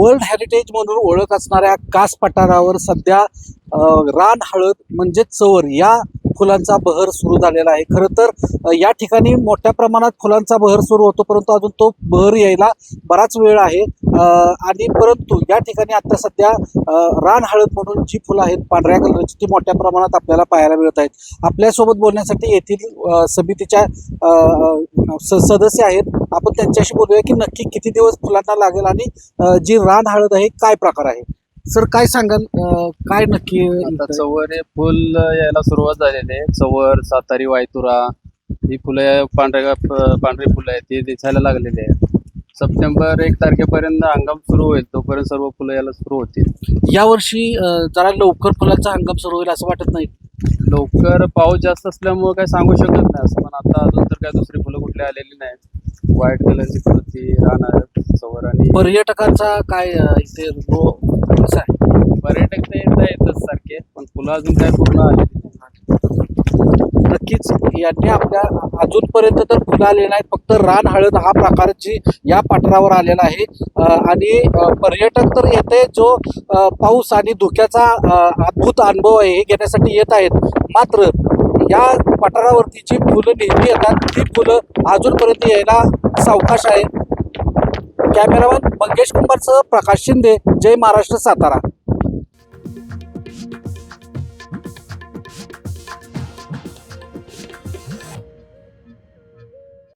World heritage म्हणून ओळख असणाऱ्या कास पठारावर सध्या रान हळद म्हणजे चवर या फुलांचा बहर सुरू झालेला आहे. खरं तर या ठिकाणी मोठ्या प्रमाणात फुलांचा बहर सुरू होतो, परंतु अजून तो बहर यायला बराच वेळ आहे. आणि परंतु या ठिकाणी आता सध्या रान हळद म्हणून जी फुलं आहेत पांढऱ्या कलरची ती मोठ्या प्रमाणात आपल्याला पाहायला मिळत आहेत. आपल्यासोबत बोलण्यासाठी येथील समितीच्या सदस्य आहेत. आपण त्यांच्याशी बोलूया की नक्की किती दिवस फुलांना लागेल आणि जी रान हळद आहे काय प्रकार आहे. सर काय सांगाल, काय नक्की आता चवर हे फुल यायला सुरुवात झालेली आहे. चवर, सातारी, वायतुरा ही फुलं पांढरी फुलं आहेत ती दिसायला लागलेली आहेत. सप्टेंबर 1 तारखेपर्यंत हंगाम सुरू होईल, तोपर्यंत सर्व फुलं यायला सुरू होतील. यावर्षी जरा लवकर फुलांचा हंगाम सुरू होईल असं वाटत नाही? लवकर पाऊस जास्त असल्यामुळे काही सांगू शकत नाही असं, पण आता अजून तर काय दुसरी फुलं कुठली आलेली नाहीत. व्हाईट कलरची फुलं ती राहणार चवर. आणि पर्यटकांचा काय इथे कसा आहे? पर्यटक तर येतच सारखे, पण फुलं अजून काय पूर्ण आलेली नाही. नक्कीच यांनी आपल्या अजूनपर्यंत तर फुलं आले नाहीत, फक्त रान हळद हा प्रकारची या पठारावर आलेला आहे. आणि पर्यटक तर येते जो पाऊस आणि धुक्याचा अद्भुत अनुभव आहे हे घेण्यासाठी येत आहेत. मात्र या पठारावरती जी फुलं नेहमी येतात ती फुलं अजूनपर्यंत यायला सावकाश आहे. कॅमेरामॅन मंगेश कुंभारसह प्रकाश शिंदे, जय महाराष्ट्र, सातारा.